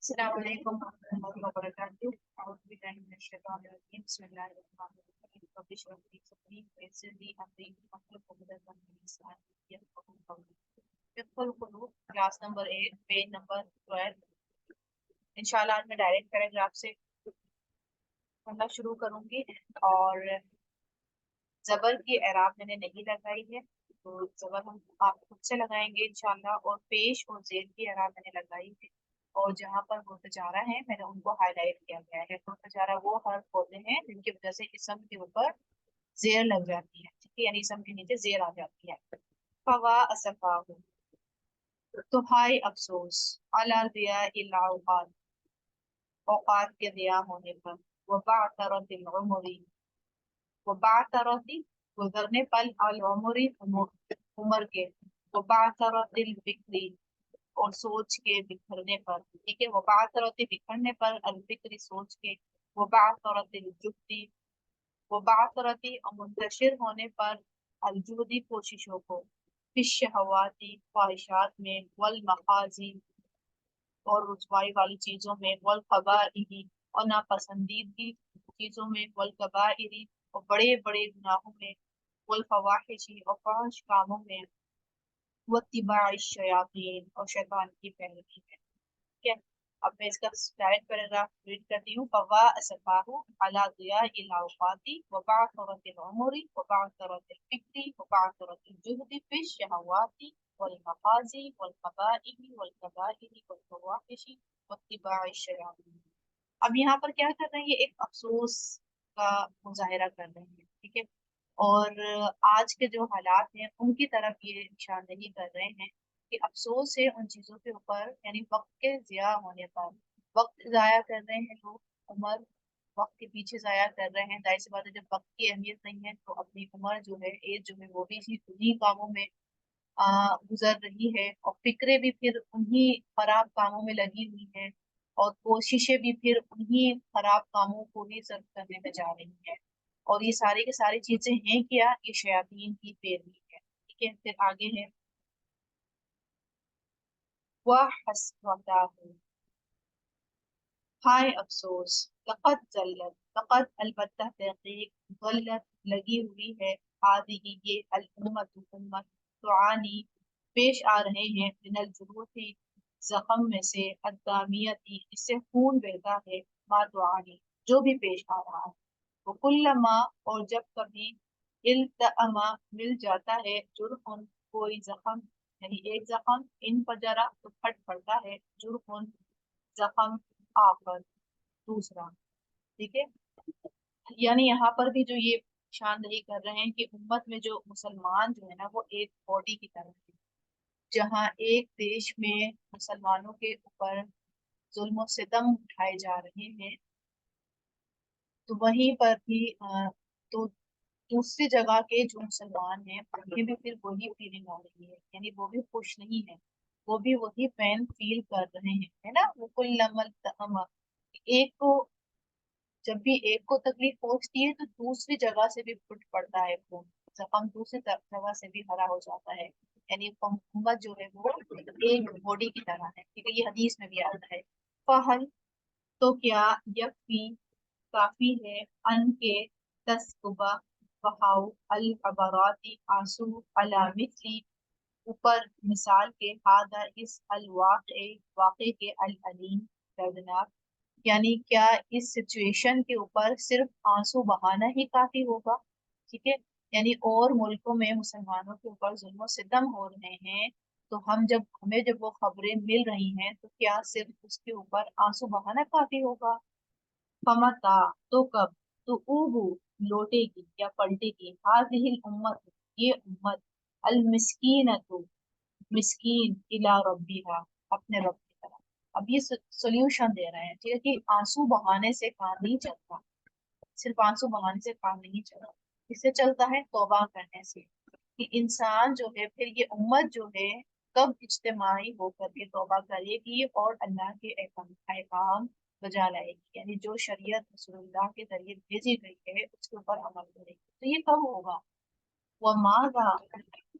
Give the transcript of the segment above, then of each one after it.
अस्सलाम वालेकुम रहमतुल्लाहि व बरकातुहू। अऊज़ु बिल्लाहि मिनश शैतानिर रजीम। बिस्मिल्लाहिर रहमानिर रहीम। रब्बि इश्रह ली सदरी वयस्सिर ली अमरी वहलुल उक़दतम मिन लिसानी यफ़क़हू क़ौली। फिक़्हुल क़ुलूब, क्लास नंबर 8, पेज नंबर 12। इंशाल्लाह आज मैं डायरेक्ट पैराग्राफ से पढ़ना शुरू करूंगी और जबर की एराब मैंने नहीं लगाई है, तो जबर हम आप खुद से लगाएंगे इंशाल्लाह। और पेश और जेर की एराब मैंने लगाई है, और जहाँ पर मुर्तजारा है मैंने उनको हाईलाइट किया गया है। मुर्तजारा वो हर्फ होते हैं जिनकी वजह से इसम के ऊपर जेर लग जाती है, ठीक है, यानी इसम के नीचे जेर आ जाती है। फवा असफाहु, तो हाय अफसोस, अला दिया इल औकात, औकात के दिया होने पर, वबातरतिल उमरी, वबातरति गुजरने पल, अल उमरी उम्र के, वबातरतिल फिक्री और सोच के बिखरने पर, ठीक है, वबातरति बिखरने पर, अल फिक्री सोच के, वबातरतिल जुहदी, वबातरति और मुंतशिर होने पर, अल जुहदी कोशिशों को, फिश शहवाती ख्वाहिशात में, वल मखाजी और रुसवाई वाली चीजों में, वल कबाइरी और नापसंदीदगी चीजों में, वल कबाइरी और बड़े बड़े गुनाहों में, वल फवाहिशी और फहश कामों में, वत्तिबाई शयातीन और शैतान की पैरवी में, ठीक है। अब मैं इसका डायरेक्ट पैराग्राफ रीड करती हूँ। फवा असफाहु अला दिया इल औकाती व बातरतिल उमरी व बातरतिल फिक्री व बातरतिल जुहदी फिश शहवाती वल मखाजी वल कबाइही वल कबाइरी वल फवाहिशी वत्तिबाई शयातीन। अब यहाँ पर क्या कर रहे हैं, ये एक अफसोस का मुजाहिरा कर रहे हैं, ठीक है। और आज के जो हालात हैं उनकी तरफ ये निशानदेही कर रहे हैं कि अफसोस है उन चीजों के ऊपर, यानी वक्त के ज़िया होने पर। वक्त ज़ाया कर रहे हैं लोग, उम्र वक्त के पीछे ज़ाया कर रहे हैं। जाहिर सी बात है, जब वक्त की अहमियत नहीं है तो अपनी उम्र जो है, एज जो है, वो भी इसी उन्हीं कामों में गुजर रही है, और फिक्रें भी फिर उन्हीं खराब कामों में लगी हुई हैं, और कोशिशें भी फिर उन्हीं खराब कामों को ही सर्व करने में जा रही हैं। और ये सारी की सारी चीजें हैं क्या, ये शयातीन की पैरवी है, ठीक है। फिर आगे है, वह हसरताहू, हाय अफसोस, लक़द ज़ल्लत, लक़द अलबत्ता तहकीक, ज़ल्लत लगी हुई है, हाज़िही ये अल उम्मत उम्मत, तुआनी पेश आ रहे हैं, मिनल जुरूही जख्म में से, अद्दामियती इससे खून बहता है, मा तुआनी जो भी पेश आ रहा है। वो कुल्लमा और जब कभी, इल्तअमा मिल जाता है, जुर्हुन कोई जख्म, यानी एक जख्म, इन फजरा तो फट पड़ता है, जुर्हुन जख्म, आखर दूसरा, ठीक है। यानी यहाँ पर भी जो ये निशानदेही कर रहे हैं कि उम्मत में जो मुसलमान जो है ना, वो एक बॉडी की तरह है। जहाँ एक देश में मुसलमानों के ऊपर जुल्म और सितम उठाए जा रहे हैं, तो वहीं पर भी तो दूसरी जगह के जो मुसलमान हैं उन्हें भी फिर वही फीलिंग आ रही है, यानी वो भी खुश नहीं है, वो भी वही पेन फील कर रहे हैं, है ना। वो कुल एक को, जब भी एक को तकलीफ पहुंचती है तो दूसरी जगह से भी फुट पड़ता है खून, जख्म दूसरी जगह से भी हरा हो जाता है। यानी उम्मत जो है वो एक बॉडी की तरह है, ठीक है, ये हदीस में भी आता है। फहल, तो क्या, यकफी काफी है, अन के तस्कुबा बहाउ अल अबराती आंसू अला मिथली ऊपर मिसाल के, हादा इस अल वाक़े के, अल अलीम दर्दनाक, यानी क्या इस सिचुएशन के ऊपर सिर्फ आंसू बहाना ही काफी होगा, ठीक है। यानी और मुल्कों में मुसलमानों के ऊपर जुल्म और सितम हो रहे हैं, तो हमें जब वो खबरें मिल रही हैं तो क्या सिर्फ उसके ऊपर आंसू बहाना काफी होगा। फमता, तो कब, तो ऊबू लौटेगी या पलटेगी, हाजिहिल उम्मत ये उम्मत, अल मिस्कीनतु मिस्कीन, इला रब्बिहा अपने रब की तरफ। अब ये सोल्यूशन दे रहे हैं, ठीक है, कि आंसू बहाने से काम नहीं चलता, सिर्फ आंसू बहाने से काम नहीं चलता। इससे चलता है तौबा करने से, कि इंसान जो है, फिर ये उम्मत जो है, कब इज्तिमाई होकर के तौबा करेगी और अल्लाह के अहकाम बजा लाएगी, यानी जो शरीयत रसूलुल्लाह के जरिए भेजी गई है उसके ऊपर अमल करेगी, तो ये कब होगा। वो मागा,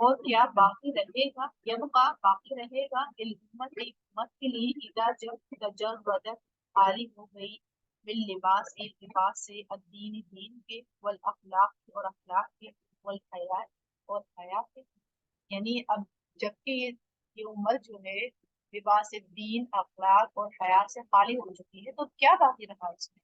और क्या बाकी रहेगा, यबका बाकी रहेगा, इल उम्मत एक उम्मत के लिए, इदा जब तजर्रदत खाली हो गई, बिल लिबास एक लिबास से, अद्दीन दीन के, वल अखलाक और अखलाक के, वल हया और हया के। यानी अब जबकि ये उम्मत जो है लिबास दीन, अखलाक और हया से खाली हो चुकी है, तो क्या बाकी रहा इसमें?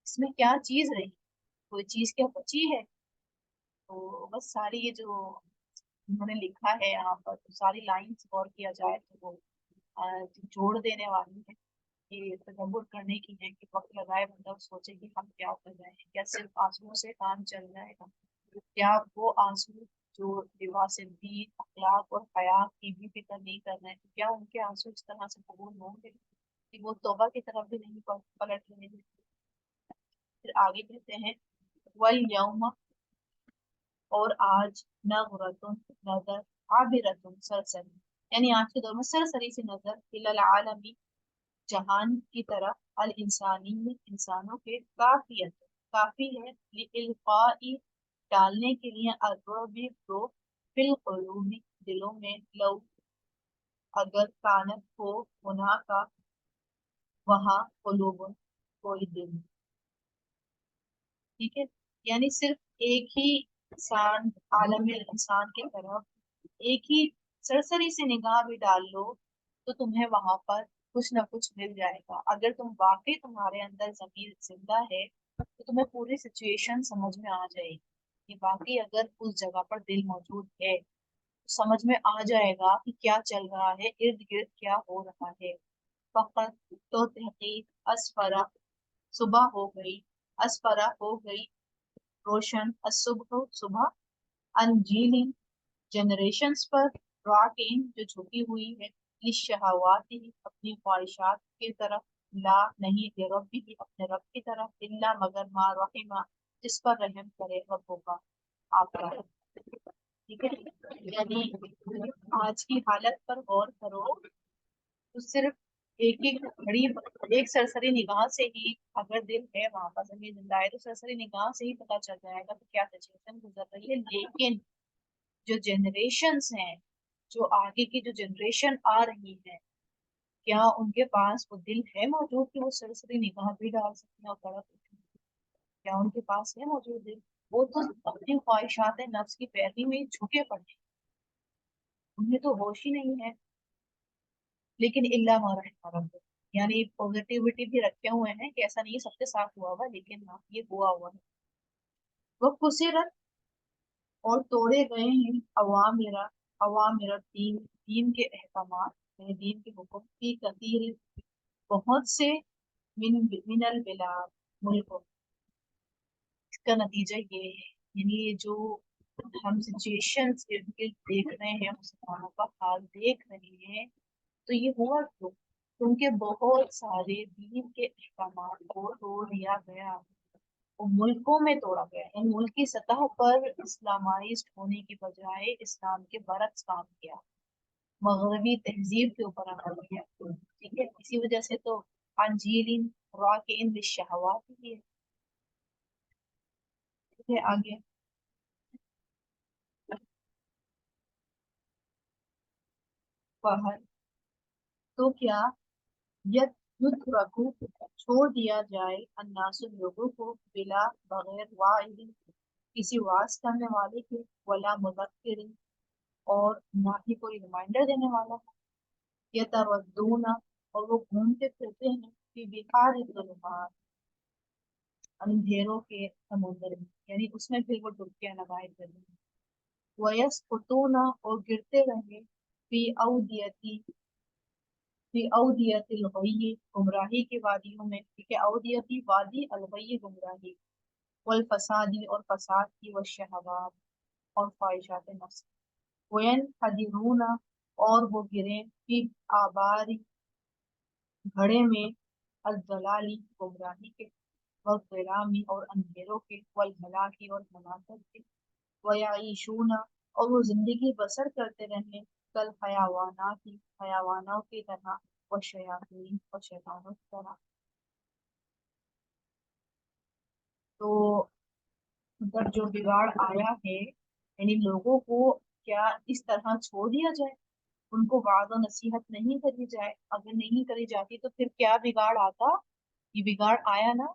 इसमें क्या चीज रही? कोई चीज क्या बची है? तो बस सारी ये जो उन्होंने लिखा है यहाँ पर, तो सारी लाइंस गौर किया जाए तो वो जोड़ देने वाली है। ये तदब्बुर करने की है कि वक्त लगाए, मतलब सोचे कि हम क्या कर रहे हैं, क्या सिर्फ आंसुओं से काम चल जाएगा? क्या वो आंसू जो लिबास दीन, अखलाक और हया की भी फिक्र नहीं कर रहे हैं, तो क्या उनके आंसू इस तरह से कबूल होंगे कि वो तौबा की तरफ भी नहीं पलट रहे हैं? फिर आगे कहते हैं, वल यौम, और आज, नज़रतुन नजर, आबिरतुन सरसरी, यानी आज के दौर में सरसरी सी नजर, इलल आलमी जहान की तरफ, अल इंसानी इंसानों के, काफियत काफी है, लिइल्काई डालने के लिए, अर्रबी को, फिल कुलूबी दिलों में, लो अगर कानत हो, गुनाह का, वहाँ कुलूबुन कोई दिल। ठीक है, यानी सिर्फ एक ही इंसान, आलम इंसान की तरफ एक ही सरसरी से निगाह भी डाल लो, तो तुम्हें वहां पर कुछ ना कुछ मिल जाएगा। अगर तुम वाकई, तुम्हारे अंदर जमीर जिंदा है, तो तुम्हें पूरी सिचुएशन समझ में आ जाएगी कि वाकई अगर उस जगह पर दिल मौजूद है, तो समझ में आ जाएगा कि क्या चल रहा है, इर्द गिर्द क्या हो रहा है। फकत, तो तहकीक, असफरा, सुबह हो गई, असफरा हो गई रोशन, असुबह सुबह, अनजीली जनरेशंस पर, राकिन जो झुकी हुई है, लिशहावाती अपनी ख्वाहिशात की तरफ, ला नहीं, रब्बी अपने रब की तरफ, इल्ला मगर मा रहिमा जिस पर रहम करे रब होगा आपका। ठीक है, यानी आज की हालत पर गौर करो, तो सिर्फ एक एक घड़ी, एक सरसरी निगाह से ही, अगर दिल है वहां पर, जमीन जिंदा है, तो सरसरी निगाह से ही पता चल जाएगा कि क्या सिचुएशन गुजर रही है। लेकिन जो जनरेशन्स हैं, जो आगे की जो जनरेशन आ रही है, क्या उनके पास वो दिल है मौजूद कि वो सरसरी निगाह भी डाल सकते हैं और तड़प उठें? क्या उनके पास है मौजूद दिल? वो तो अपनी ख्वाहिशात नफ्स की पैरवी में झुके पड़े हैं, उन्हें तो होश ही नहीं है। लेकिन इल्ला मा रहमा रब्बुक, यानी पॉजिटिविटी भी रखे हुए हैं कि ऐसा नहीं है सबके साथ हुआ हुआ, लेकिन हाँ ये हुआ हुआ है। वो कुसिरत, और तोड़े गए हैं, अवामिरा, अवामिरा दीन, दीन के अहकामात, यानी दीन के हुक्म की, कतीर बहुत से, मिनल बिलाद मुल्कों। इसका नतीजा ये है, यानी ये जो हम सिचुएशन इर्द गिर्द देख रहे हैं, मुसलमानों का हाल देख रहे हैं, तो ये हुआ क्यों? क्योंकि बहुत सारे दीन के अहकामात को तोड़ दिया गया, वो मुल्कों में तोड़ा गया, यानी मुल्क की सतह पर इस्लामाइज्ड होने की बजाय इस्लाम के बरक्स काम किया, मगरबी तहजीब के ऊपर अमल किया। ठीक है, इसी वजह से तो अंजीलिन राकिन बिशहवात ही है। ठीक है, आगे बाहर, तो क्या, यद युद्ध रखू, छोड़ दिया जाए, अन्नासु लोगों को, बिला बगैर वाइदिन किसी वास करने वाले के, वला मुदक्किरिन और ना ही कोई रिमाइंडर देने वाला, यतरद्दूना और वो घूमते फिरते हैं, कि बिहार अंधेरों के समुद्र में, यानी उसमें फिर वो डुबकियां लगाए थे। वयस्कुतूना और गिरते रहे, फी औदियती, फी औदियतिल गय्यी गुमराही की वादियों में। ठीक है, औदियती वादी, अल गय्यी गुमराही, वल फसादी और फसाद की, व शहवात और ख्वाहिशात नफ्स, वयन हदिरूना और वो गिरे, फी आबारी घड़े में, अल गुमराही के, वगैरामी और अंधेरों के, वल हलाकी और हलाकत के, वयाईशूना और वो जिंदगी बसर करते रहे, कल हयावाना की, हयावानों की तरह, व शयातीन और शैतानों की तरह। तो मतलब जो बिगाड़ आया है, یعنی لوگوں کو کیا اس طرح چھوڑ دیا جائے، ان کو وعظ و نصیحت نہیں کری جائے؟ اگر نہیں کری جاتی تو پھر کیا بگاڑ آتا؟ یہ بگاڑ آیا نا،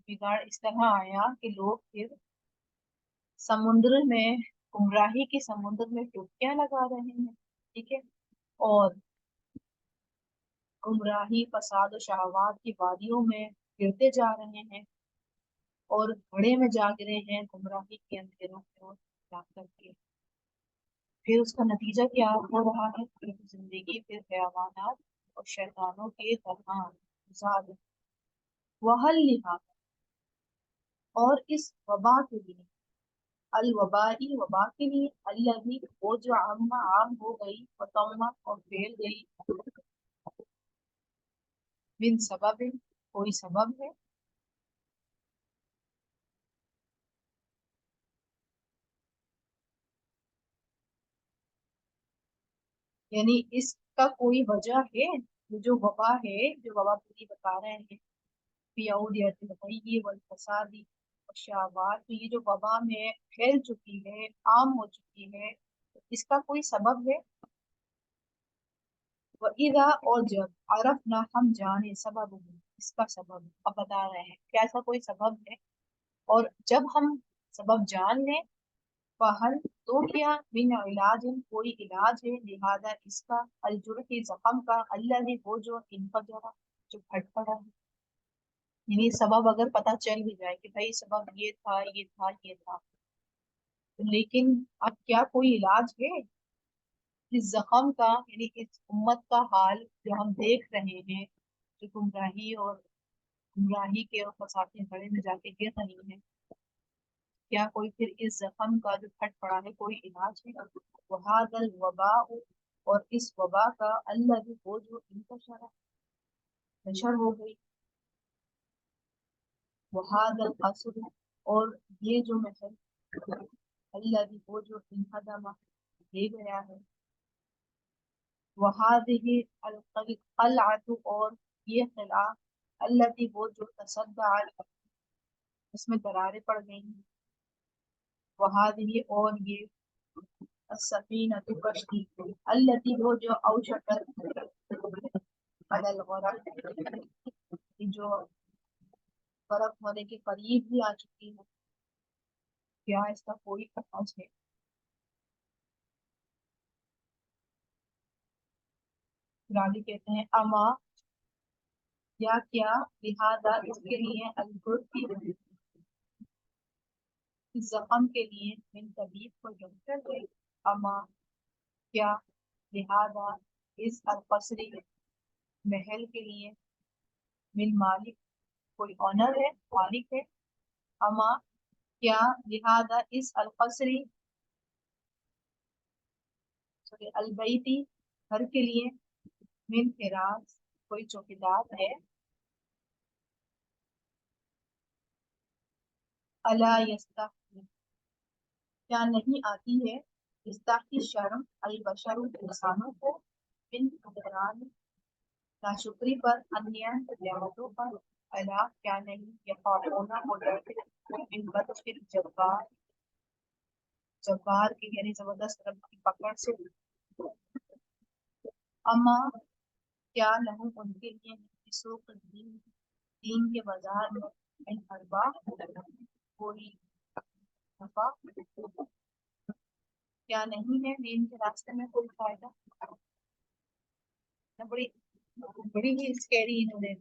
بگاڑ اس طرح آیا کہ لوگ پھر سمندر میں، گمراہی کے سمندر میں ڈبکیاں لگا رہے ہیں، ٹھیک ہے، اور گمراہی، فساد و شہوات کی وادیوں میں گرتے جا رہے ہیں، اور گھڑے میں جا گرے ہیں گمراہی کے اندھیروں میں جا کر کے۔ پھر اس کا نتیجہ کیا ہو رہا ہے؟ پھر زندگی پھر حیوانات اور شیطانوں کے طرح زاد وحل لہا، اور اس وبا کے لیے، الوبائی وبا کے لیے، اللہ وہ جو عام ہو گئی، وطمہ اور پھیل گئی، من سبب، کوئی سبب ہے، یعنی اس کا کوئی وجہ ہے؟ یہ جو وبا ہے، جو وبا پوری بتا رہے ہیں، فیعودیت الغی والفسادی والشہوات، تو یہ جو وبا میں پھیل چکی ہے، عام ہو چکی ہے، اس کا کوئی سبب ہے؟ وَإِذَا، اور جب، عرفنا، ہم جانے، سبب، اس کا سبب، اب بتا رہے ہیں کیا ایسا کوئی سبب ہے، اور جب ہم سبب جان لیں، فہل، تو کیا، من علاج، کوئی علاج ہے، لہذا اس کا، الجرح، زخم کا، اللہ وہ جو انفجر، جو پھٹ پڑا ہے، یعنی سبب اگر پتہ چل بھی جائے کہ بھائی سبب یہ تھا، یہ تھا، یہ تھا، لیکن اب کیا کوئی علاج ہے اس زخم کا؟ یعنی اس امت کا حال جو ہم دیکھ رہے ہیں، جو گمراہی اور گمراہی کے اور فساد کے گڑھے میں جا کے گر رہی ہیں، کیا کوئی پھر اس زخم کا جو پھٹ پڑا ہے کوئی علاج ہے؟ وہذا الوباء، اور اس وبا کا، اللہ وہ جو انتشر، نشر ہو گئی، وہذا القصر، اور یہ جو محل، اللہ وہ جو انہدم، دے گیا ہے، وہذہ القلعۃ، اور یہ قلعہ، التي وہ جو تصدعت، اس میں دراریں پڑ گئی ہیں، وہذہ، اور یہ، السفینۃ، کشتی، التي وہ جو اوشکت علی الغرق، جو غرق ہونے کے قریب بھی آ چکی ہے، کیا اس کا کوئی علاج ہے؟ پھر آگے کہتے ہیں، اما، یا کیا، لہذا اس کے لیے، الجرح، اس زخم کے لیے، من طبیب کو ڈاکٹر ہے، اما، کیا، لہذا اس القصری، محل کے لیے، من مالک، کوئی آنر ہے، مالک ہے، اما، کیا، لہذا اس القصری، البیتی، گھر کے لیے، من فراس، کوئی چوکیدار ہے، الا یستحی، کیا نہیں آتی ہے، استحی شرم، البشر، انسانوں کو، من قدران، ناشکری پر، انیان، نعمتوں پر، الا، کیا نہیں، یخافون، وہ ڈرتے ہیں، من بطش الجبار، جبار کی یعنی زبردست رب کی پکڑ سے، اما، کیا لہم، ان کے لیے، سوق دین، دین کے بازار میں، ان اربا، کوئی نفع، کیا نہیں ہے دین کے راستے میں کوئی فائدہ؟ بڑی بڑی ہی اسکیری انہوں نے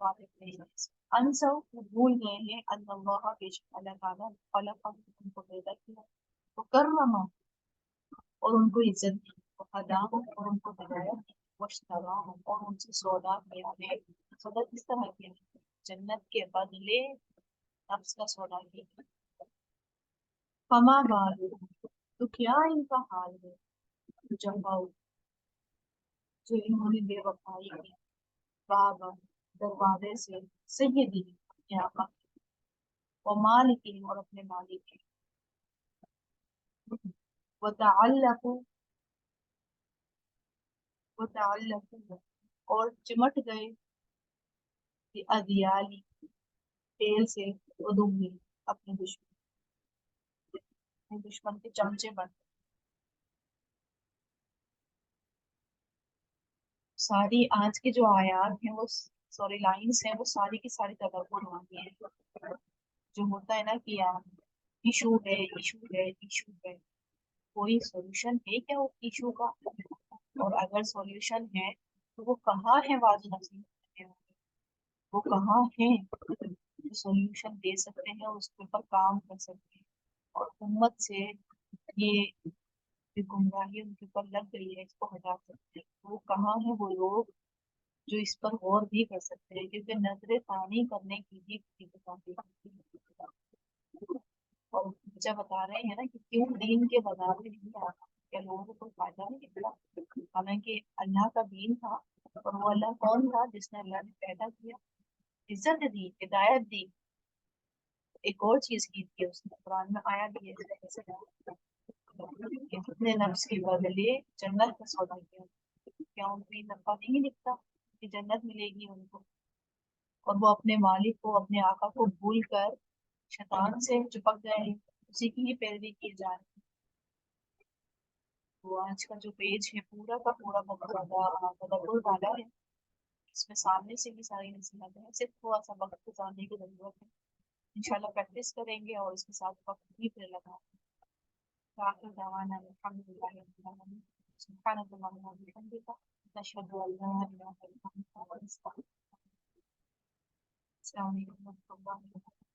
واقف نہیں ہے۔ انسو، وہ بھول گئے ہیں، ان اللہ، بے شک اللہ تعالیٰ، خلق، ان کو پیدا کیا، وہ کرما، اور ان کو عزت دی، وہ ہداہ، اور ان کو ہدایت دی، واشترا، اور ان سے سودا کیا ہے، سودا کس طرح کیا ہے؟ جنت کے بدلے نفس کا سودا کیا، فما بال، تو کیا ان کا حال ہے، جب جو انہوں نے بے وفائی کی، بابا، دروازے سے، سیدی، اپنے آقا، و مالکی، اور اپنے مالک کی، وتعلقوا، وتعلقوا، اور چمٹ گئے، ادیالی، تیل سے، ادومی، اپنے دشمن، दुश्मन के चमचे बन। सारी आज की जो आयात है वो, सॉरी लाइंस है, वो सारी की सारी तदब्बुर वाली है। जो होता है ना कि यार इशू है, इशू है, इशू है, कोई सॉल्यूशन है क्या उस इशू का? और अगर सॉल्यूशन है तो वो कहाँ है? वाजिब नसीब वो कहाँ है जो सॉल्यूशन दे सकते हैं, उसके ऊपर काम कर सकते हैं? और उम्मत से ये जो गुमराही उनके ऊपर लग गई है, इसको हटा सकते हैं। वो कहाँ है वो लोग जो इस पर गौर भी कर सकते हैं? क्योंकि नजर तानी करने की भी किसी को काफी और जब बता रहे हैं ना कि क्यों दीन के बाजार में नहीं आ, क्या लोगों को कोई फायदा नहीं निकला? हालांकि अल्लाह का दीन था, और वो अल्लाह कौन था जिसने अल्लाह ने पैदा किया, इज्जत दी, हिदायत दी, एक और चीज की थी उसने कुरान में आया भी है जैसे कि अपने नफ्स के बदले जन्नत का सौदा किया। क्या उनको ये नफा नहीं दिखता कि जन्नत मिलेगी उनको? और वो अपने मालिक को, अपने आका को भूल कर शैतान से चिपक गए हैं, उसी की ही पैरवी की जा रही है। तो आज का जो पेज है पूरा का पूरा बहुत ज्यादा तदब्बुर वाला है। इसमें सामने से भी सारी नसीहतें हैं, सिर्फ थोड़ा सा वक्त गुजारने की जरूरत है। इंशाल्लाह प्रैक्टिस करेंगे और इसके साथ वक्त भी फिर लगा। आखिर दवाना अल्हम्दुलिल्लाह रब्बिल आलमीन। सुब्हानक अल्लाहुम्मा व बिहम्दिका, नशहदु अन ला इलाहा इल्ला अंता, व नस्तगफिरुक। अस्सलामु अलैकुम व रहमतुल्लाहि व बरकातुहू।